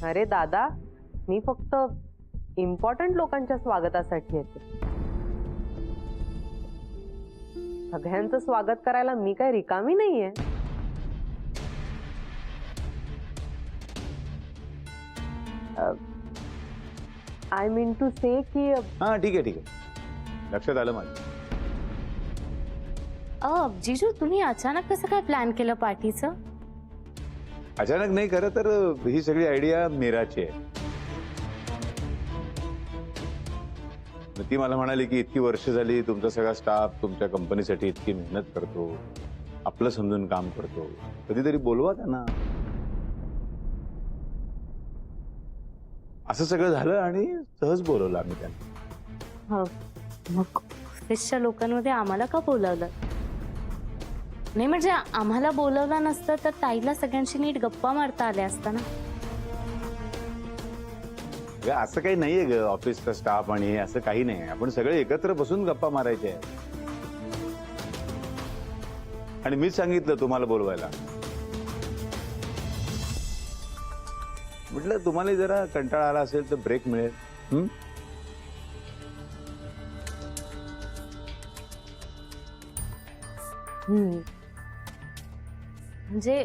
अरे दादा, मी फक्त इम्पॉर्टंट लोकांच्या स्वागतासाठी येते. सगळ्यांचं स्वागत करायला मी काय रिकामी नाहीये. आय मीन टू से की हाँ ठीक आहे लक्षात आलं माझं. जीजू तुम्ही अचानक कसं काय प्लॅन केलं पार्टीचं? अचानक नाही, खरं तर ही सगळी आयडिया मीराची आहे. ती मला म्हणाली की इतकी वर्ष झाली तुमचा सगळा स्टाफ तुमच्या कंपनीसाठी इतकी मेहनत करतो, आपलं समजून काम करतो, कधीतरी बोलवा त्यांना. असं सगळं झालं आणि सहज बोलवलं आम्ही त्यांना. मग ऑफिसच्या लोकांमध्ये आम्हाला का बोलावलं नाही? म्हणजे आम्हाला बोलवलं नसतं तर ताईला सगळ्यांशी नीट गप्पा मारता आल्या असता ना. असं काही नाहीये ग, ऑफिसचा स्टाफ आणि असं काही नाही. आपण सगळे एकत्र बसून गप्पा मारायचे आहे. आणि मीच सांगितलं तुम्हाला बोलवायला. म्हटलं तुम्हाला जरा कंटाळा आला असेल तर ब्रेक मिळेल. म्हणजे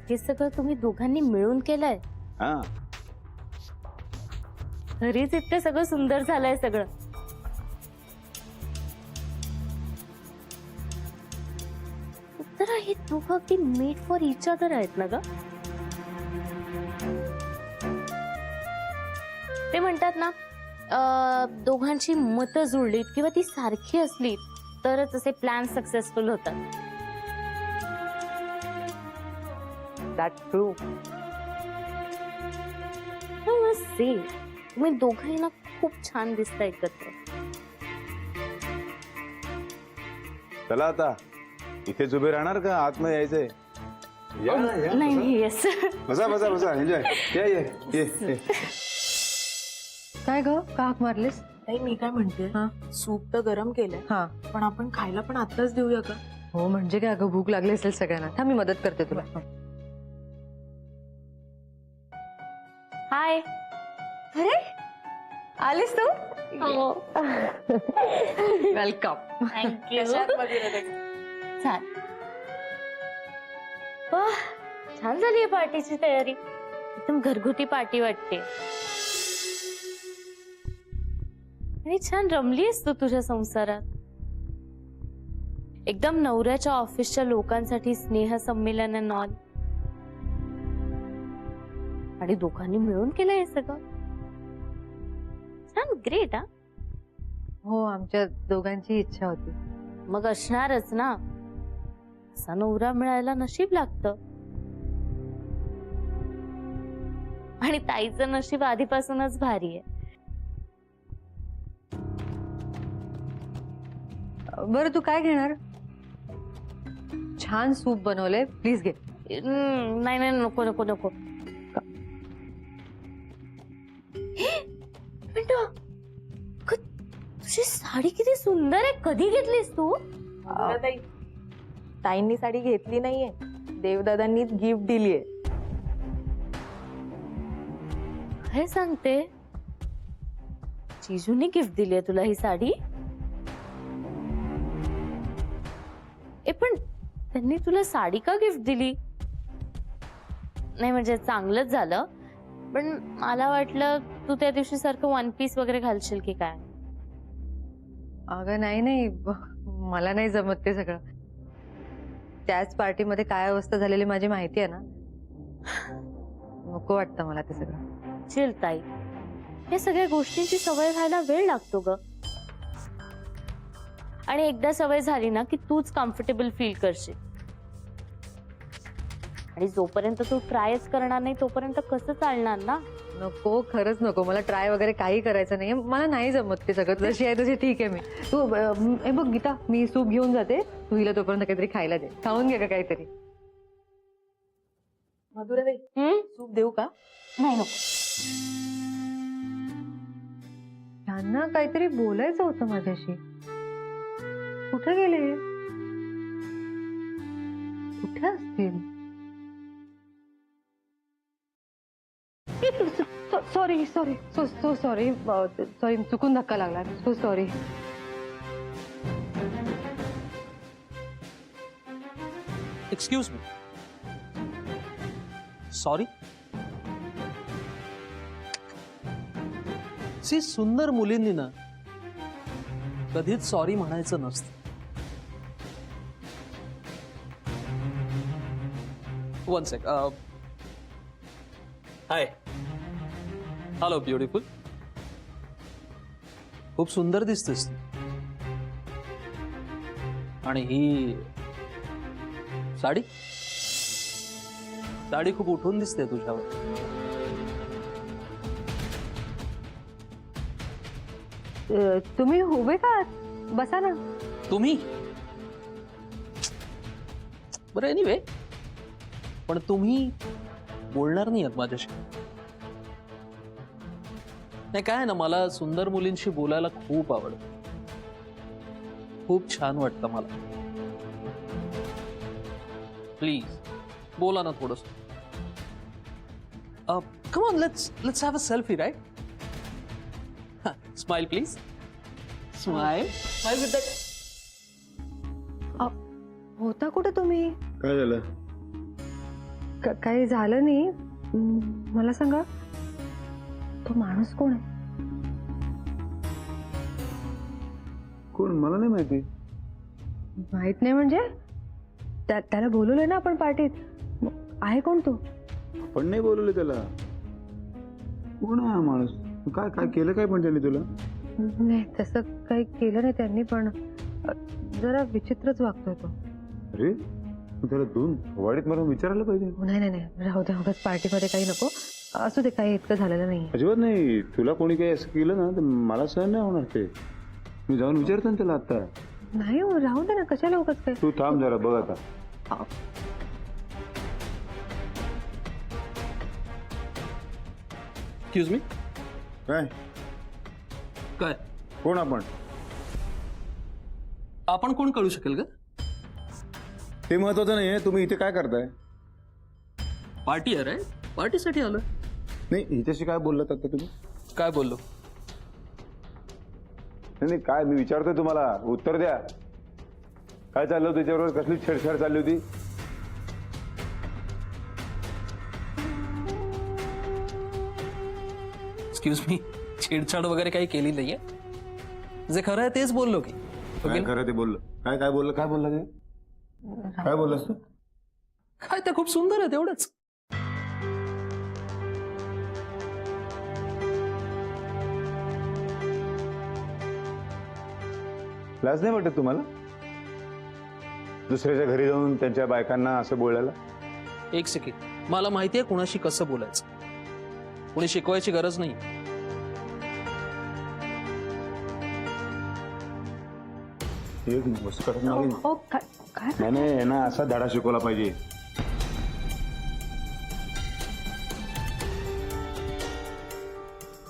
हे सगळं तुम्ही दोघांनी मिळून केलंय? हा, घरीच इतकं सगळं सुंदर झालंय सगळं. तर हे दोघं अगदी मेड फॉर इच अदर आहेत ना ग. ते म्हणतात ना दोघांची मतं जुळलीत किंवा ती सारखी असली तरच असे प्लॅन सक्सेसफुल होतात. That's true. तुम्ही दोघंही ना खूप छान दिसता एकत्र. चला आता इथेच उभे राहणार का? आतमध्ये यायचंय? नाही येस बसा बसा बसा, एन्जॉय. ये. काय ग, का हाक मारलीस? नाही, मी काय म्हणते, सूप तर गरम केलंय, हा पण आपण खायला पण आताच देऊया का? हो म्हणजे काय, अगं भूक लागली असेल सगळ्यांना. थांब मी मदत करते तुला. हाय. अरे आलीस तू? वेलकम. थँक्यू. छान. वाह, छान झाली आहे पार्टीची तयारी. एकदम घरगुती पार्टी वाटते. आणि छान रमलीस तू तुझ्या संसारात. एकदम नवऱ्याच्या ऑफिसच्या लोकांसाठी स्नेह संमेलन अँड ऑल. आणि दोघांनी मिळून केलं हे सगळं. छान, ग्रेट. हा, हो आमच्या दोघांची इच्छा होती. मग असणारच ना. असा नवरा मिळायला नशीब लागतं. आणि ताईचं नशीब आधीपासूनच भारी आहे. बरं तू काय घेणार? छान सूप बनवलंय, प्लीज घे. नाही नाही, नको नको नको. तुझी साडी किती सुंदर आहे. कधी घेतलीस तू? ताईंनी साडी घेतली नाहीये, देवदादांनीच गिफ्ट दिलीये. काय सांगते? जीजूनी गिफ्ट दिली तुला ही साडी? पण त्यांनी तुला साडी का गिफ्ट दिली? नाही म्हणजे चांगलंच झालं, पण मला वाटलं तू त्या दिवशी सारखं वन पीस वगैरे घालशील की काय. अगं नाही नाही, मला नाही जमत ते सगळं. त्याच पार्टीमध्ये काय अवस्था झालेली माझी माहिती आहे ना. नको वाटतं मला ते सगळं. चिल ताई, या सगळ्या गोष्टींची सवय व्हायला वेळ लागतो ग. आणि एकदा सवय झाली ना की तूच कम्फर्टेबल फील करशील. आणि जोपर्यंत तू ट्रायच करणार नाही तोपर्यंत कसं चालणार ना. नको, खरंच नको. मला ट्राय वगैरे काही करायचं नाही. मला नाही जमत ते सगळं. जशी आहे तशी ठीक आहे मी. तू हे बघ गीता, मी सूप घेऊन जाते, तू हिला तोपर्यंत काहीतरी खायला दे. खाऊन घे का काहीतरी. मधुराताई, सूप देऊ का? नाही नको. त्यांना काहीतरी बोलायचं होतं माझ्याशी. कुठे गेले? कुठे असतील? Sorry sorry so sorry sorry चुकून धक्का लागला so sorry. Excuse me. Sorry. सी सुंदर मुलींनी ना कधीच सॉरी म्हणायचं नसतं. One sec. Hi. Hello beautiful. खूप सुंदर दिसतेस तू. आणि ही साडी साडी खूप उठून दिसते तुझ्यावर. तुम्ही उभे का बसा ना. तुम्ही बरं एनिवे पण तुम्ही बोलणार नाही आहेत माझ्याशी. नाही काय ना मला सुंदर मुलींशी बोलायला खूप आवडतं. खूप छान वाटतं मला. प्लीज बोला ना थोडस. Come on let's have a selfie right. Smile please. Smile smile with that. होता कुठे तुम्ही. काय झालं? काही झालं नाही. मला सांगा तो माणूस कोण आहे. कोण? मला नाही माहिती. माहित नाही म्हणजे त्याला बोलवलंय ना आपण पार्टीत. आहे कोण तो. पण नाही बोलवलं त्याला. कोण आहे हा माणूस? काय काय केलं काय पण त्याने तुला? नाही तसं काही केलं नाही त्यांनी पण जरा विचित्रच वागतोय तो. अरे मग त्याला दोन वाडीत मला विचारायला पाहिजे. नाही नाही नाही राहू दे उगाच पार्टीमध्ये काही नको. असू दे काही इतकं झालेलं नाही. अजिबात नाही. तुला कोणी काही असं केलं ना तर मला सहन नाही होणार ते. मी जाऊन विचारतो ना त्याला आता. नाही हो, राहू दे ना कशाला उगाच काय. तू थांब जरा बघ आता. Excuse me. काय काय कोण आपण? आपण कोण कळू शकेल का. ते महत्वाचं नाहीये. तुम्ही इथे काय करताय? पार्टी आहे रे. पार्टीसाठी आलोय. नाही हिच्याशी काय बोललात आता तुम्ही? काय बोललो. नाही काय मी विचारतोय तुम्हाला उत्तर द्या. काय चाललं होतं त्याच्याबरोबर? कसली छेडछाड चालली होती? Excuse me. छेडछाड वगैरे काही केली नाहीये. जे खरं आहे तेच बोललो की. काय खरं ते बोललं? काय काय बोललं? काय बोलला ते? काय बोललास तू? काय ते खूप सुंदर आहे तेवढंच. लाज नाही वाटत तुम्हाला दुसऱ्याच्या घरी जाऊन त्यांच्या बायकांना असं बोलायला? एक सेकंड. मला माहिती आहे कुणाशी कसं बोलायचं. कोणी शिकवायची गरज नाही. एक मुस्कट नाही. काय नाही यांना असा धडा शिकवला पाहिजे.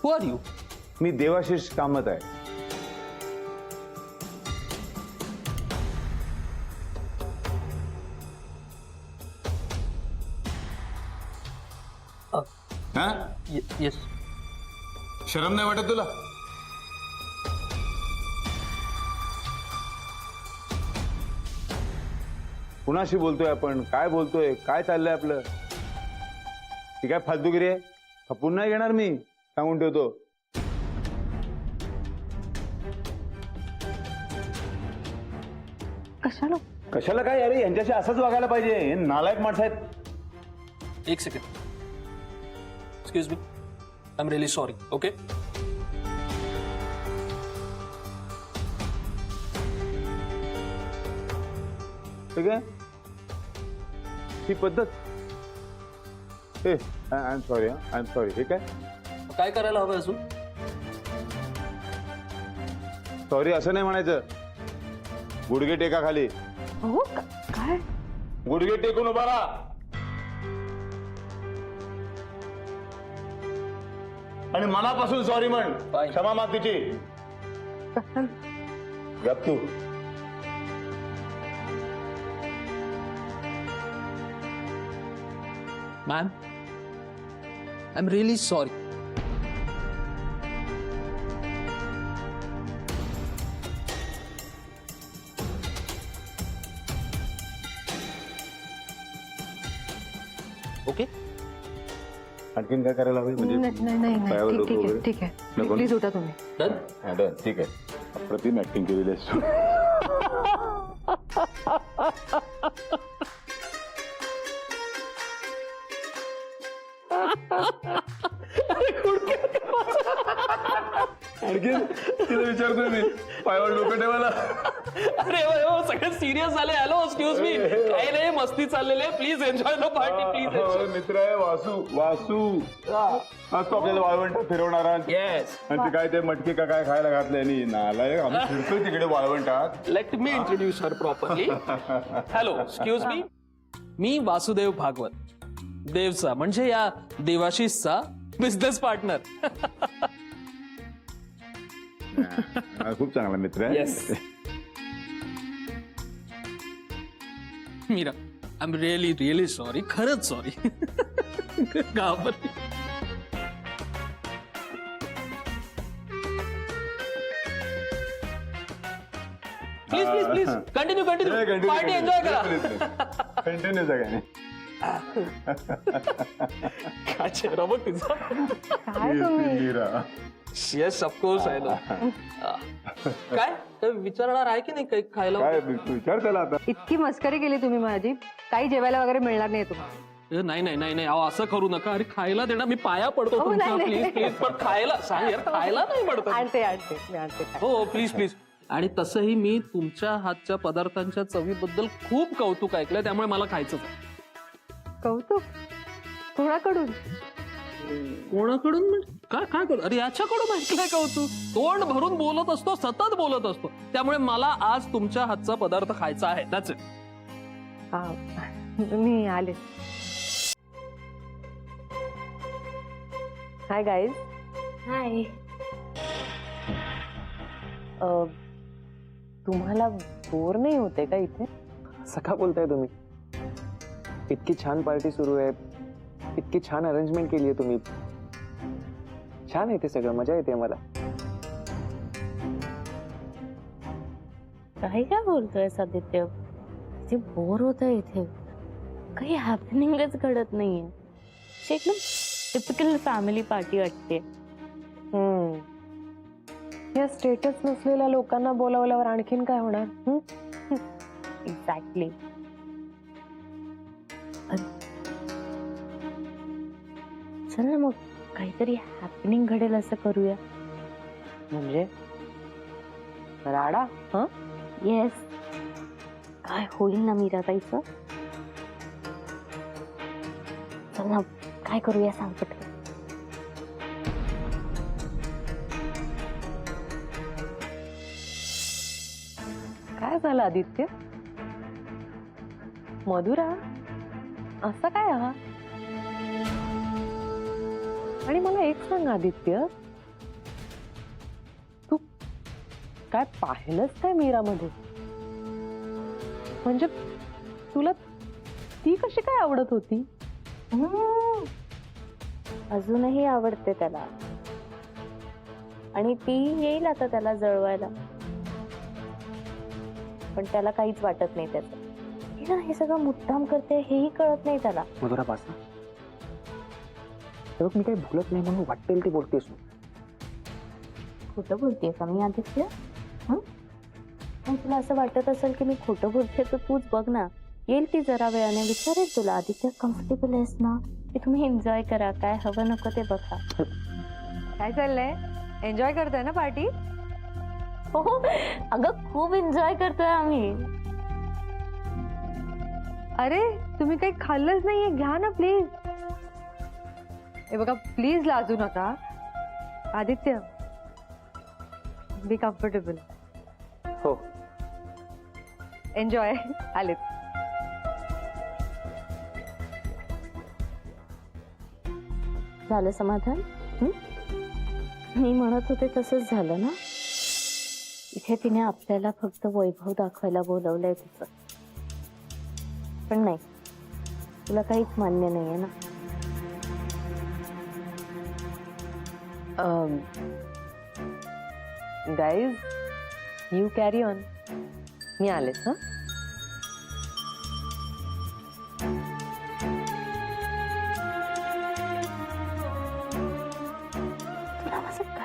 हु आर यू. मी देवाशिष कामत आहे. हा? येस. शरम नाही वाटत तुला? कुणाशी बोलतोय आपण? काय बोलतोय? काय चाललंय आपलं? ती काय फालतूगिरी आहे? खपून नाही घेणार मी. सांगून ठेवतो. कशाला. कशाला काय? अरे यांच्याशी असंच वागायला पाहिजे. हे नालायक माणसं आहेत. एक second. Excuse me. I am really sorry. Okay. ठीक आहे ही पद्धत. ए I am sorry. I am sorry. हे काय करायला हवं अजून. सॉरी असं नाही म्हणायचं. गुडघे टेका खाली. हो काय. गुडघे टेकून उभा राहा. आणि मनापासून सॉरी म्हण. Fine. क्षमा माग तिची. गप तू. Ma'am I am really sorry. आणखीन काय करायला हवी म्हणजे नाही नाही नाही पायावर ठीक डोकं ठीक आहे वगैरे? ठीक आहे नको ना? प्लीज उठा तुम्ही डन हा, done. ठीक आहे अप्रतिम ऍक्टिंग केलेली असतो आणखीन तिला विचारतोय मी पायावर डोकं ठेवायला अरे सगळे सिरियस झाले. हॅलो एक्सक्यूज मी, काही नाही मस्ती चाललेले. Please enjoy the party, please enjoy. मित्र आहे वासू वासू आज तो आपल्याला वाळवंटात फिरवणारा येस, आणि ते काय ते मटकी का काय खायला घातलंय आणि नालायक आम्ही फिरतोय तिकडे वाळवंटात. Let me introduce her properly. Hello excuse me Vasudev Bhagwat, देवचा म्हणजे या देवाशीषचा बिझनेस पार्टनर. हा, खूप चांगला मित्र आहे. Yes Meera, I am really really sorry, खरंच सॉरी. घाबरली. Please please please continue continue, party enjoy करा. कंटिन्यू सगळ्यांनी काय चेहरा बघ तिचा. काय तुम्ही मीरा. येस ऑफकोर्स आहे ना. काय काय विचारणार आहे की नाही काही खायला काय विचार त्याला आता. इतकी मस्करी केली तुम्ही माझी काही जेवायला वगैरे मिळणार नाही तुम्हाला नाही नाही नाही नाही अहो, असं करू नका. अरे खायला देणार, मी पाया पडतो अहो, तुमचा. नाही, नाही. प्लीज प्लीज, पण खायला सांग यार, खायला नाही पडत. आणते आणते मी आणते काय. हो प्लीज प्लीज. आणि तसंही मी तुमच्या हातच्या पदार्थांच्या चवीबद्दल खूप कौतुक ऐकलंय, त्यामुळे मला खायचंच आहे. कौतुक कोणाकडून कोणाकडून म्हणजे काय काय करू. अरे याच्याकडून ऐकलंय कौतुक. तोंड भरून बोलत असतो, सतत बोलत असतो, त्यामुळे मला आज तुमच्या हातचा पदार्थ खायचा आहे. त्याच हा, मी आले. Hi guys. हाय. तुम्हाला बोर नाही होते का इथे? असं का बोलताय तुम्ही? इतकी छान पार्टी सुरू आहे, इतकी छान अरेंजमेंट केली आहे तुम्ही. छान आहे ते सगळं, मजा येते मला. काही काय बोलतोय आदित्य? ते बोर होत इथे, काही हॅपनिंगच घडत नाहीये. अशी एकदम टिपिकल फॅमिली पार्टी वाटते. या स्टेटस नसलेल्या लोकांना बोलावल्यावर आणखीन काय होणार? एक्झॅक्टली. चल ना मग काहीतरी हॅपनिंग घडेल असं करूया. म्हणजे राडा? हा, येस. काय होईल ना मीराताईचं? चल ना, काय करूया सांग पटकन. काय झालं आदित्य? मधुरा, असं काय हा? आणि मला एक सांग आदित्य, तू काय पाहिलंस काय मीरामध्ये? म्हणजे तुला ती कशी काय आवडत होती? अजूनही आवडते त्याला, आणि ती येईल आता त्याला जळवायला, पण त्याला काहीच वाटत नाही त्याचं. हे ना, हे सगळं मुद्दाम करते हेही कळत नाही त्याला. मधुरा पास तर मी काही बोलत नाही म्हणून वाटेल ते बोलतेस. खोटं बोलतेय का मी आदित्य? पण तुला असं वाटत असेल की मी खोटं बोलते तर तूच बघ ना, येईल ती जरा वेळाने, विचारेल तुला, आदित्य कम्फर्टेबल आहेस ना, की तुम्ही एन्जॉय करा, काय हवं नको ते बघा. काय चाललंय? एन्जॉय करताय ना पार्टी? हो अगं, खूप एन्जॉय करतोय आम्ही. अरे तुम्ही काही खाल्लंच नाहीये, घ्या ना प्लीज. हे बघा, प्लीज लाजू नका. Aditya, be comfortable. हो. एन्जॉय. आलेत. झालं समाधान? मी म्हणत होते तसंच झालं ना? इथे तिने आपल्याला फक्त वैभव दाखवायला बोलवलंय तिचं. पण नाही, तुला काहीच मान्य नाहीये ना? Guys, you carry on. मी आलेच. हा,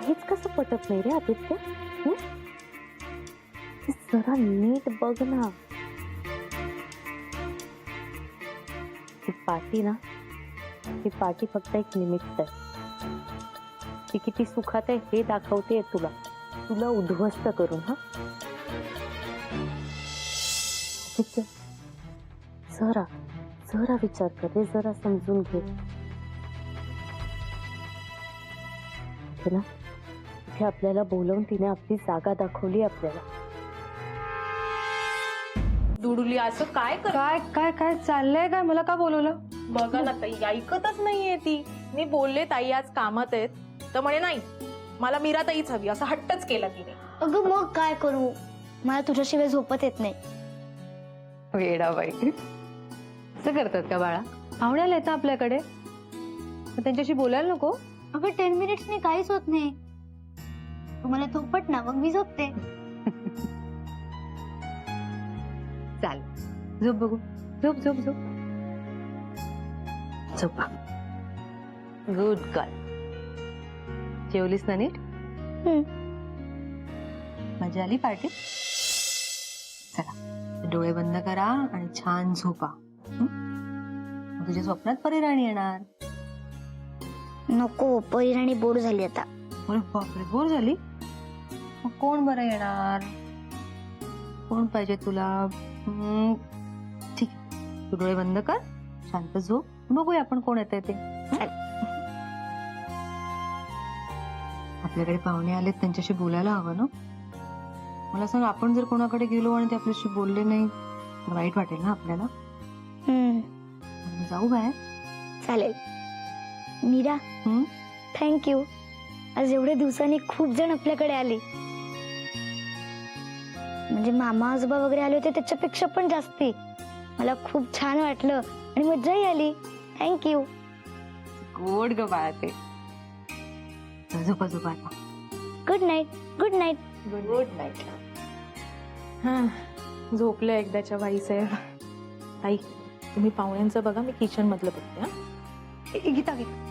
हेच कसं पटत नाही रे आदित्य? हं? जरा नीट बघ ना. ही पार्टी ना, ही पार्टी फक्त एक निमित्त आहे. ती किती सुखात आहे हे दाखवते तुला, तुला उद्ध्वस्त करून. हा आदित्य, जरा जरा विचार कर रे, जरा समजून घे. इथे ना, इथे आपल्याला बोलवून तिने आपली जागा दाखवली आपल्याला. दुडुली असं काय कर? काय काय काय चाललंय काय? मला का बोलवलं? बघा ना ताई, ऐकतच नाहीये ती. मी बोलले ताई आज कामात आहेत, तर म्हणे नाही मला मीरा ताईच हवी, असा हट्टच केला तिने. अगं मग काय करू, मला तुझ्याशिवाय झोपत येत नाही. वेडाबाई, असं करतात का बाळा? पाहुण्याला येतं आपल्याकडे, मग त्यांच्याशी बोलायला नको? अगं 10 मिनिट्सनी काहीच होत नाही. तुम्हाला झोपट ना, मग मी झोपते. चाल, झोप बघू. झोप झोप झोप झोपा. Good girl. जेवलीस ना नीट? मजा आली पार्टीत? चला, डोळे बंद करा आणि छान झोपा. मग तुझ्या स्वप्नात परिराणी येणार. नको, परिराणी बोर झाली आता. अरे बापरे, बोर झाली? मग कोण बरं येणार? कोण पाहिजे तुला? ठीक आहे, तू डोळे बंद कर, शांत झोप, बघूया आपण कोण येतंय ते. आपल्याकडे पाहुणे आलेत, त्यांच्याशी बोलायला हवं ना. मला सांग, आपण जर कोणाकडे गेलो आणि ते आपल्याशी बोलले नाही तर वाईट वाटेल ना आपल्याला. जाऊ बाहेर. चालेल. मीरा, थँक्यू. आज एवढ्या दिवसांनी खूप जण आपल्याकडे आले. म्हणजे मामा आजोबा वगैरे आले होते त्याच्यापेक्षा पण जास्ती. मला खूप छान वाटलं आणि मज्जाही आली. थँक्यू. गोड ग बाळा ते. झोपा झोपा आता. Good night. Good night. Good night. हा, झोपले एकदाच्या बाईसाहेब. ताई तुम्ही पाहुण्यांचं बघा, मी किचन मधलं बघते. हा, गीता गीता,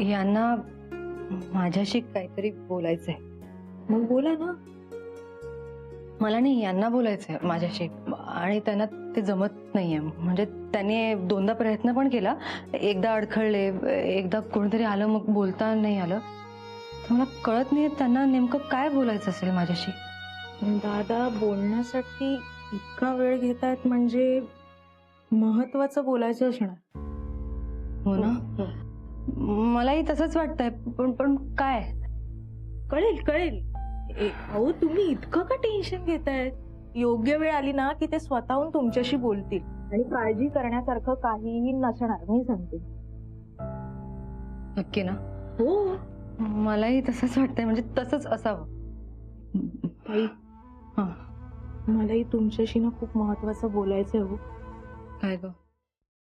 यांना माझ्याशी काहीतरी बोलायचंय. मग बोला ना. मला नाही, यांना बोलायचंय माझ्याशी, आणि त्यांना ते जमत नाहीये. म्हणजे त्यांनी 2दा प्रयत्न पण केला, एकदा अडखळले, एकदा कोणीतरी आलं मग बोलता नाही आलं. तर मला कळत नाही त्यांना नेमकं काय बोलायचं असेल माझ्याशी. दादा बोलण्यासाठी इतका वेळ घेतायत म्हणजे महत्वाचं बोलायचं असणार. हो ना, मलाही तसंच वाटतंय. पण काय? कळेल कळेल. अहो तुम्ही इतकं का टेन्शन घेतायत? योग्य वेळ आली ना की ते स्वतःहून तुमच्याशी बोलतील आणि काळजी करण्यासारखं काहीही नसणार, मी सांगते. नक्की ना? हो, मलाही तसंच वाटतंय, म्हणजे तसंच असावं. ताई हा, मलाही तुमच्याशी ना खूप महत्वाचं बोलायचं आहे. हो, काय ग?